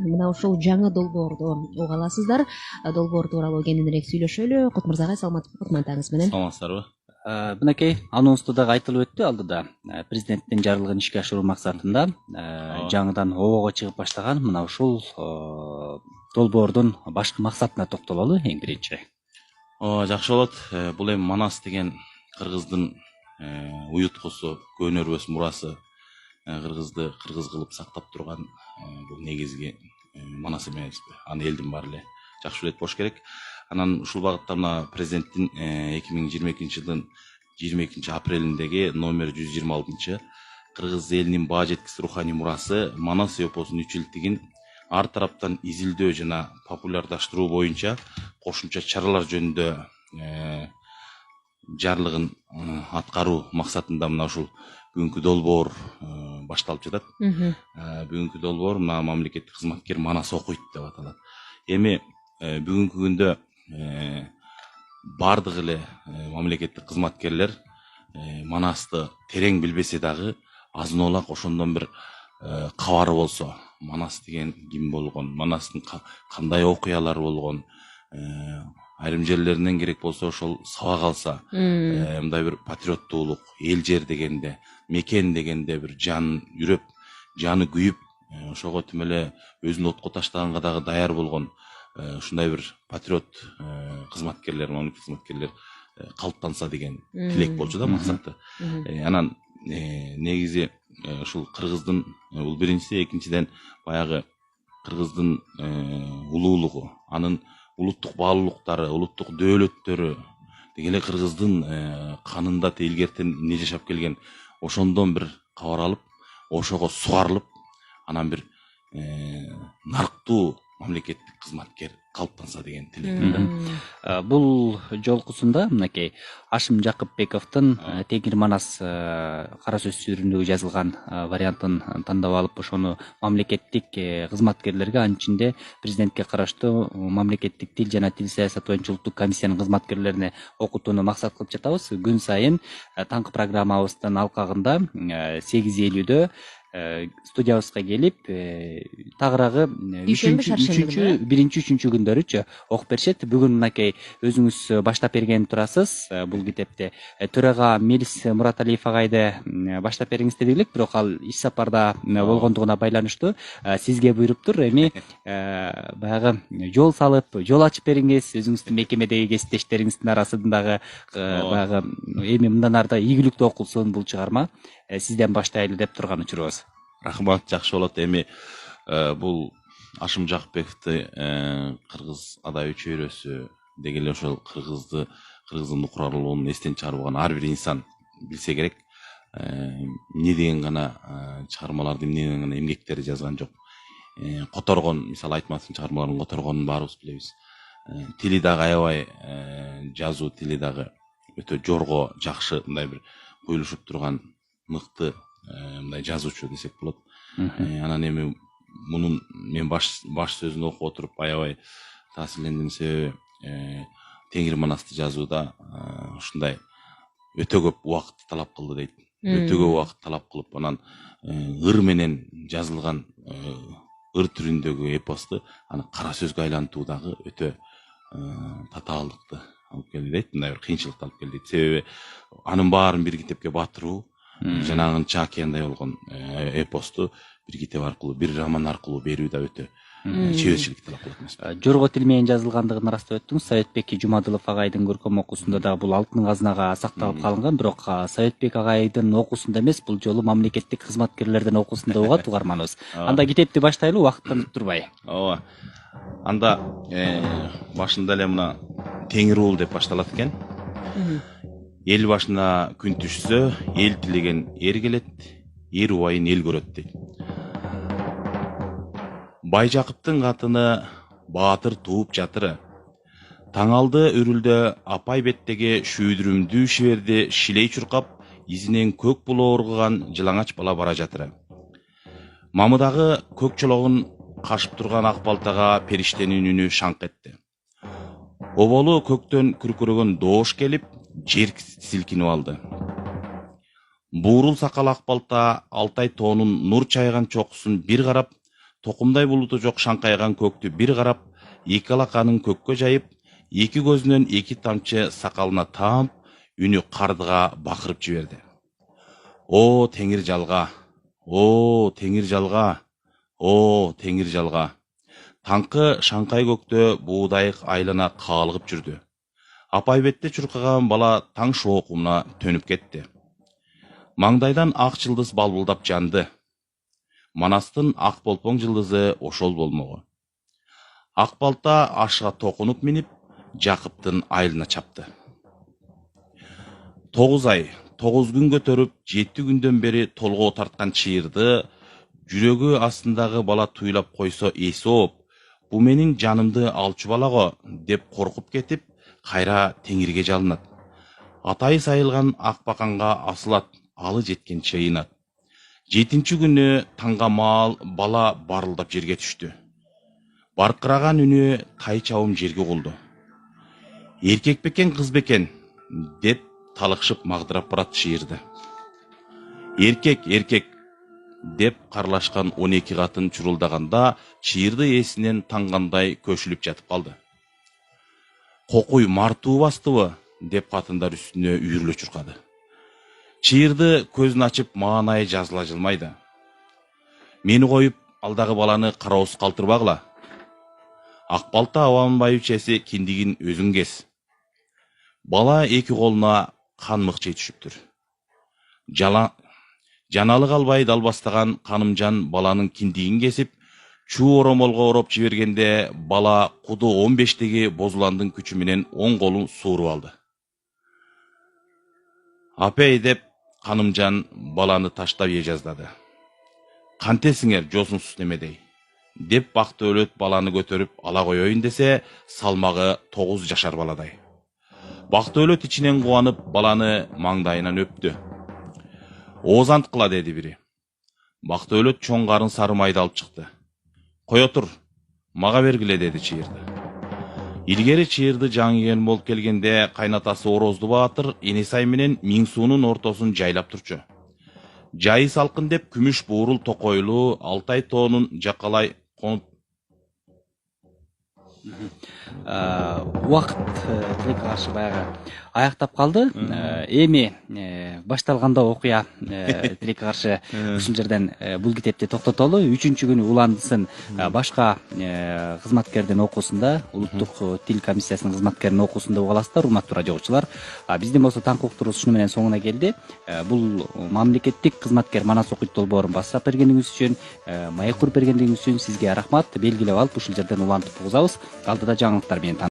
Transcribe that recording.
мына ушул жаңы долбоорду уга аласыздар. Долбоор тууралуу кененирээк сүйлөшөлү. Кут мырзагай саламатсызбы? Кутмантаңыз менен. Саламатсыздарбы? Мынакей анонсту дагы айтылып өттү алдыда. Президенттин жарлыгын ишке ашыруу максатында жаңыдан обого чыгып баштаган мына ушул долбоордун башкы максатына токтололу эң биринчи. Жакшы болот. Бул эми Манас деген кыргыздын уюткусу, көнөрбөс мурасы, кыргызды кыргыз кылып сактап турган бул негизги Манас эмеспи. Аны элдин баары эле жакшы билет болуш керек. Анан ушул багытта мына президенттин 2022-жылдын 22-апрелиндеги номер 126 кыргыз элинин баа жеткис руханий мурасы Манас эпосунун 3 жылдыгын ар тараптан изилдөө жана популярдаштыруу боюнча кошумча чаралар жөнүндө жарлыгын аткаруу максатында мына ушул бүгүнкү долбоор башталып жатат. Бүгүнкү долбоор мына мамлекеттик кызматкер Манас окуйт деп аталат. Эми бүгүнкү күндө бардык эле мамлекеттик кызматкерлер Манасты терең билбесе дагы азын-олак ошондон бир кабары болсо, Манас деген ким болгон, Манастын кандай окуялары болгон, айрым жерлеринен керек болсо ошол сабак алса, мындай бир патриоттуулук, эл жер дегенде, мекен дегенде бир жан үрөп, жаны күйүп, ошого тим эле өзүн отко таштаганга дагы даяр болгон ушундай бир патриот кызматкерлер, мамлекеттик кызматкерлер калыптанса деген тилек болчу да максаты. Анан негизи ушул кыргыздын бул биринчиси, экинчиден баягы кыргыздын улуулугу, анын улуттук баалуулуктары, улуттук дөөлөттөрү деги эле кыргыздын канында илгертен эмне жашап келген, ошондон бир кабар алып, ошого сугарылып, анан бир нарктуу мамлекеттик кызматкер калыптанса деген тилек. Бул жолкусунда мынакей Ашым Жакыпбековдун Теңир Манас кара сөз сүрүндөгү жазылган вариантын тандап алып, ошону мамлекеттик кызматкерлерге, анын ичинде президентке караштуу мамлекеттик тил жана тил саясаты боюнча улуттук комиссиянын кызматкерлерине окутууну максат кылып жатабыз. Күн сайын таңкы программабыздын алкагында 8:50 студиябызга келип, тагыраагы 1-3 күндөрүчү окуп беришет. Бүгүн мынакей өзүңүз баштап берген турасыз бул китепти. Төрага Мелис Мураталиев агайды баштап бериңиз дедик элек, бирок ал иш сапарда болгондугуна байланыштуу сизге буйруптур. Эми баягы жол салып, жол ачып бериңиз, өзүңүздүн мекемедеги кесиптештериңиздин арасындагы баягы эми мындан арда ийгиликтүү окулсун бул чыгарма. Сизден баштайлы деп турган учурубуз. Рахмат, жакшы болот. Эми бул Ашым Жакыпбековду кыргыз адай чөйрөсү деги эле ошол кыргыздын укуралуулугун эстен чыгарбаган ар бир инсан билсе керек. Эмне деген гана чыгармаларды, эмне деген гана эмгектерди жазган жок. Которгон, мисалы Айтматовдун чыгармаларын которгонун баарыбыз билебиз. Тили дагы аябай, жазуу тили дагы өтө жорго, жакшы, мындай бир коюлушуп турган мыкты мындай жазуучу десек болот. Анан эми мунун мен баш сөзүн окуп отуруп аябай таасирлендим. Себеби Теңир Манасты жазууда ушундай өтө көп убакыт талап кылды дейт. Өтө көп убакыт талап кылып, анан ыр менен жазылган ыр түрүндөгү эпосту аны кара сөзгө айлантуу дагы өтө татаалдыкты алып келди дейт. Мындай бир кыйынчылыкты алып келди дейт. Себеби анын баарын бир китепке батыруу, жанагынча океандай болгон эпосту бир китеп аркылуу, бир роман аркылуу берүү да өтө чеберчилик талап кылат эмес. Жорго тил менен жазылгандыгын ырастап өттүңүз. Советбек Жумадылов агайдын көркөм окуусунда да бул алтын казнага сакталып калынган, бирок Советбек агайдын окуусунда эмес, бул жолу мамлекеттик кызматкерлердин окуусунда угат угарманыбыз. Анда китепти баштайлы, убакыттан турбай. Ооба. Анда башында эле мына Теңир уул деп башталат экен. Эл башына күн түшсө, эл тилеген эр келет, эр убайын эл көрөт дейт. Бай Жакыптын катыны Баатыр тууп жатыры. Таң алды үрүлдө апай беттеги шүйдүрүмдүү шиберди шилей чуркап, изинен көк булоо ургуган жылаңач бала бара жатыры. Мамыдагы көк чологун кашып турган ак балтага периштенин үнү шаңк этти. Оболу көктөн күркүрөгөн доош келип, жер силкинип алды. Буурул сакал ак балта Алтай тоонун нур чайган чокусун бир карап, токумдай булуту жок шаңкайган көктү бир карап, эки алаканын көккө жайып, эки көзүнөн эки тамчы сакалына таап, үнү кардыга бакырып жиберди. О, теңир жалга! О, теңир жалга! О, теңир жалга! Таңкы шаңкай көктө буудайык айлана каалыгып жүрдү. Апайбетте чуркаган бала таң шоокуна төнүп кетти. Маңдайдан ак жылдыз балбылдап жанды. Манастын ак болпоң жылдызы ошол болмогу. Ак балта ашка токунуп минип, Жакыптын айылына чапты. 9 ай, 9 күн көтөрүп, 7 күндөн бери толгоо тарткан чыйырды жүрөгү астындагы бала туйлап койсо эси ооп, бу менин жанымды алчу балаго деп коркуп кетип, кайра теңирге жалынат. Атайы сайылган ак баканга асылат, алы жеткенче ыйнат. 7-нчи күнү таңга маал бала барылдап жерге түштү. Баркыраган үнү тай чабым жерге кулду. Эркек бекен, кыз бекен деп талыкшып магдырап барат чыйырды. Эркек, эркек деп карлашкан 12 катын чурулдаганда чыйырды эсинен тангандай көшүлүп жатып калды. Кокуй мартуу бастыбы деп катындар үстүнө үйүрлө чуркады. Чыйырды көзүн ачып маанайы жазыла жылмайды. Мени коюп алдагы баланы карабыз калтырбагыла. Ак балта абанын байбичеси киндигин өзүң кес. Бала эки колуна кан мыкчый түшүптүр. Жаналы калбай далбастаган Канымжан баланын киндигин кесип, чуу оромолго ороп жибергенде бала куду 15-теги бозуландын күчү менен оң колун сууруп алды. Апей деп Канымжан баланы таштап жаздады. Кантесиңер жосунсуз немедей деп бакты өлөт баланы көтөрүп ала коеюн десе, салмагы 9 жашар баладай. Бакты өлөт ичинен кубанып баланы маңдайынан өптү. Оозант кыла деди бири. Бакты өлөт чоң карын сары майды алып чыкты. Кое тур, мага бергиле деди чыйырды. Илгери чыйырды жаңыген болуп келгенде кайнатасы Орозду Баатыр Энесай менен Миңсуунун ортосун жайлап турчу. Жайы салкын деп күмүш буурул токойлуу Алтай тоонун жакалай конуп убакыт тилекке каршы баягы аяктап калды. Эми башталганда окуя тилекке каршы ушул жерден бул китепти токтотолу. 3-күнү уландысын башка кызматкердин окуусунда, улуттук тил комиссиясынын кызматкеринин окуусунда уга аласыздар, урматтуу радио окуучулар. Биздин болсо таңкы уктурубуз ушуну менен соңуна келди. Бул мамлекеттик кызматкер Манас окуйт долбоорун басып бергениңиз үчүн, маек куруп бергениңиз үчүн сизге рахмат. Белгилеп алып ушул жерден улантып угузабыз. Алдыда жаңылыктар менен